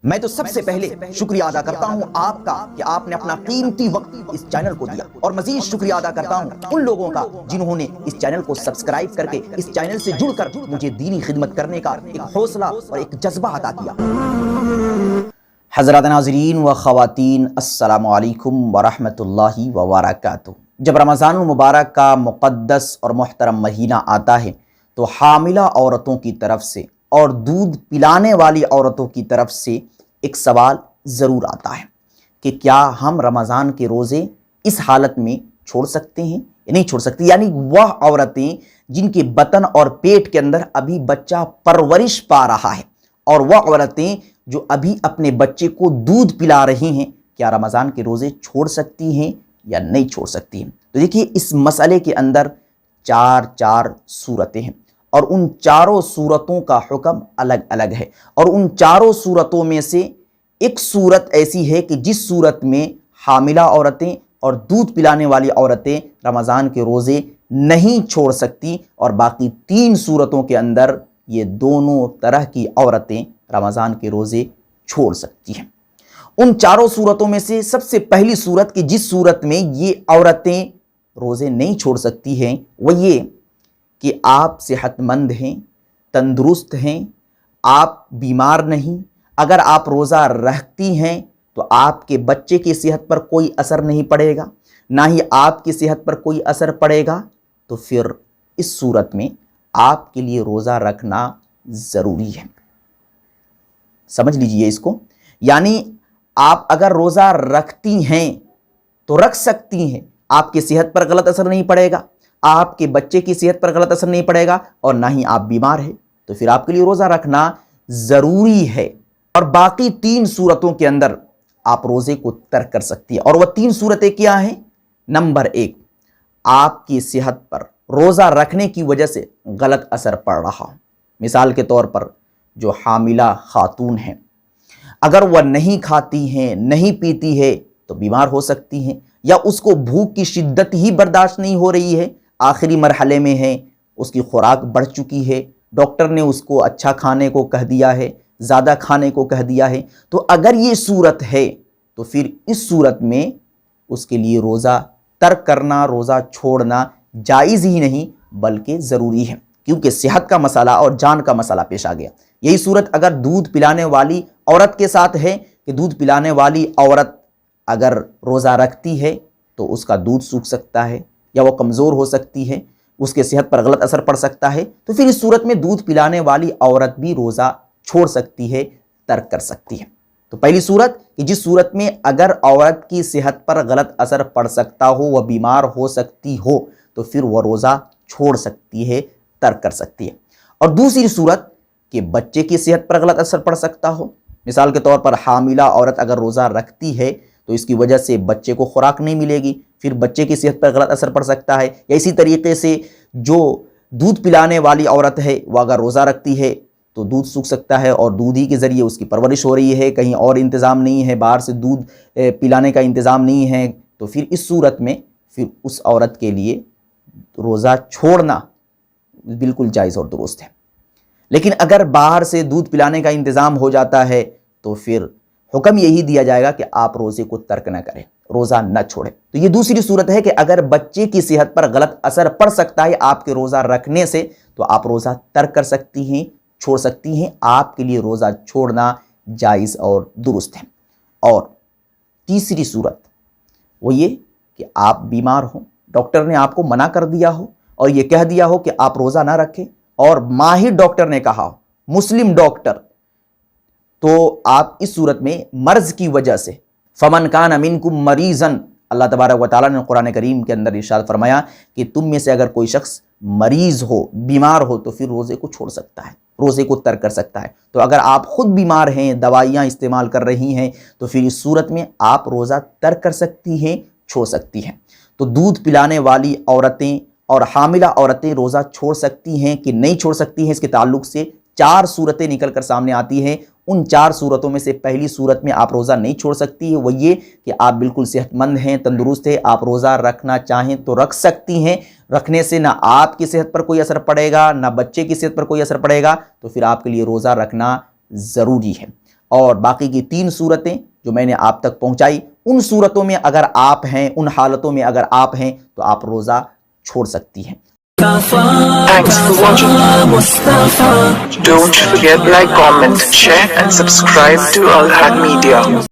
میں تو سب سے پہلے شکریہ ادا کرتا ہوں آپ کا کہ آپ نے اپنا قیمتی وقت اس چینل کو دیا، اور مزید شکریہ ادا کرتا ہوں ان لوگوں کا جنہوں نے اس چینل کو سبسکرائب کر کے اس چینل سے جڑ کر مجھے دینی خدمت کرنے کا ایک حوصلہ اور ایک جذبہ عطا کیا۔ حضرات ناظرین و خواتین، السلام علیکم ورحمۃ اللہ وبرکاتہ۔ جب رمضان المبارک کا مقدس اور محترم مہینہ آتا ہے تو حاملہ عورتوں کی طرف سے اور دودھ پلانے والی عورتوں کی طرف سے ایک سوال ضرور آتا ہے کہ کیا ہم رمضان کے روزے اس حالت میں چھوڑ سکتے ہیں یا نہیں چھوڑ سکتے، یعنی وہ عورتیں جن کے بطن اور پیٹ کے اندر ابھی بچہ پرورش پا رہا ہے، اور وہ عورتیں جو ابھی اپنے بچے کو دودھ پلا رہی ہیں، کیا رمضان کے روزے چھوڑ سکتی ہیں یا نہیں چھوڑ سکتی ہیں؟ تو دیکھیے، اس مسئلے کے اندر چار صورتیں ہیں، اور ان چاروں صورتوں کا حکم الگ الگ ہے، اور ان چاروں صورتوں میں سے ایک صورت ایسی ہے کہ جس صورت میں حاملہ عورتیں اور دودھ پلانے والی عورتیں رمضان کے روزے نہیں چھوڑ سکتی، اور باقی 3 صورتوں کے اندر یہ دونوں طرح کی عورتیں رمضان کے روزے چھوڑ سکتی ہیں۔ ان چاروں صورتوں میں سے سب سے پہلی صورت کہ جس صورت میں یہ عورتیں روزے نہیں چھوڑ سکتی ہیں وہ یہ کہ آپ صحت مند ہیں، تندرست ہیں، آپ بیمار نہیں۔ اگر آپ روزہ رکھتی ہیں تو آپ کے بچے کی صحت پر کوئی اثر نہیں پڑے گا، نہ ہی آپ کی صحت پر کوئی اثر پڑے گا، تو پھر اس صورت میں آپ کے لیے روزہ رکھنا ضروری ہے۔ سمجھ لیجئے اس کو، یعنی آپ اگر روزہ رکھتی ہیں تو رکھ سکتی ہیں، آپ کی صحت پر غلط اثر نہیں پڑے گا، آپ کے بچے کی صحت پر غلط اثر نہیں پڑے گا، اور نہ ہی آپ بیمار ہیں، تو پھر آپ کے لیے روزہ رکھنا ضروری ہے۔ اور باقی 3 صورتوں کے اندر آپ روزے کو ترک کر سکتی ہیں، اور وہ 3 صورتیں کیا ہیں؟ نمبر 1، آپ کی صحت پر روزہ رکھنے کی وجہ سے غلط اثر پڑ رہا، مثال کے طور پر جو حاملہ خاتون ہیں، اگر وہ نہیں کھاتی ہیں، نہیں پیتی ہے تو بیمار ہو سکتی ہیں، یا اس کو بھوک کی شدت ہی برداشت نہیں ہو رہی ہے، آخری مرحلے میں ہے، اس کی خوراک بڑھ چکی ہے، ڈاکٹر نے اس کو اچھا کھانے کو کہہ دیا ہے، زیادہ کھانے کو کہہ دیا ہے، تو اگر یہ صورت ہے تو پھر اس صورت میں اس کے لیے روزہ ترک کرنا، روزہ چھوڑنا جائز ہی نہیں بلکہ ضروری ہے، کیونکہ صحت کا مسئلہ اور جان کا مسئلہ پیش آ گیا۔ یہی صورت اگر دودھ پلانے والی عورت کے ساتھ ہے کہ دودھ پلانے والی عورت اگر روزہ رکھتی ہے تو اس کا دودھ سوکھ سکتا ہے، یا وہ کمزور ہو سکتی ہے، اس کے صحت پر غلط اثر پڑ سکتا ہے، تو پھر اس صورت میں دودھ پلانے والی عورت بھی روزہ چھوڑ سکتی ہے، ترک کر سکتی ہے۔ تو پہلی صورت کہ جس صورت میں اگر عورت کی صحت پر غلط اثر پڑ سکتا ہو، وہ بیمار ہو سکتی ہو، تو پھر وہ روزہ چھوڑ سکتی ہے، ترک کر سکتی ہے۔ اور دوسری صورت کہ بچے کی صحت پر غلط اثر پڑ سکتا ہو، مثال کے طور پر حاملہ عورت اگر روزہ رکھتی ہے تو اس کی وجہ سے بچے کو خوراک نہیں ملے گی، پھر بچے کی صحت پر غلط اثر پڑ سکتا ہے، یا اسی طریقے سے جو دودھ پلانے والی عورت ہے وہ اگر روزہ رکھتی ہے تو دودھ سوکھ سکتا ہے، اور دودھ ہی کے ذریعے اس کی پرورش ہو رہی ہے، کہیں اور انتظام نہیں ہے، باہر سے دودھ پلانے کا انتظام نہیں ہے، تو پھر اس صورت میں پھر اس عورت کے لیے روزہ چھوڑنا بالکل جائز اور درست ہے۔ لیکن اگر باہر سے دودھ پلانے کا انتظام ہو جاتا ہے تو پھر حکم یہی دیا جائے گا کہ آپ روزے کو ترک نہ کریں، روزہ نہ چھوڑیں۔ تو یہ دوسری صورت ہے کہ اگر بچے کی صحت پر غلط اثر پڑ سکتا ہے آپ کے روزہ رکھنے سے، تو آپ روزہ ترک کر سکتی ہیں، چھوڑ سکتی ہیں، آپ کے لیے روزہ چھوڑنا جائز اور درست ہے۔ اور تیسری صورت وہ یہ کہ آپ بیمار ہوں، ڈاکٹر نے آپ کو منع کر دیا ہو اور یہ کہہ دیا ہو کہ آپ روزہ نہ رکھیں، اور ماہر ڈاکٹر نے کہا ہو، مسلم ڈاکٹر، تو آپ اس صورت میں مرض کی وجہ سے فمن کان منکم مریضا، اللہ تبارک و تعالیٰ نے قرآن کریم کے اندر ارشاد فرمایا کہ تم میں سے اگر کوئی شخص مریض ہو، بیمار ہو، تو پھر روزے کو چھوڑ سکتا ہے، روزے کو ترک کر سکتا ہے۔ تو اگر آپ خود بیمار ہیں، دوائیاں استعمال کر رہی ہیں، تو پھر اس صورت میں آپ روزہ ترک کر سکتی ہیں، چھوڑ سکتی ہیں۔ تو دودھ پلانے والی عورتیں اور حاملہ عورتیں روزہ چھوڑ سکتی ہیں کہ نہیں چھوڑ سکتی ہیں، اس کے تعلق سے 4 صورتیں نکل کر سامنے آتی ہیں۔ ان 4 صورتوں میں سے پہلی صورت میں آپ روزہ نہیں چھوڑ سکتی ہے، وہ یہ کہ آپ بالکل صحت مند ہیں، تندرست ہیں، آپ روزہ رکھنا چاہیں تو رکھ سکتی ہیں، رکھنے سے نہ آپ کی صحت پر کوئی اثر پڑے گا، نہ بچے کی صحت پر کوئی اثر پڑے گا، تو پھر آپ کے لیے روزہ رکھنا ضروری ہے۔ اور باقی کی 3 صورتیں جو میں نے آپ تک پہنچائی، ان صورتوں میں اگر آپ ہیں، ان حالتوں میں اگر آپ ہیں تو آپ روزہ چھوڑ سکتی ہیں۔ Thanks for watching. Don't forget like, comment, share and subscribe to Al Haq Media.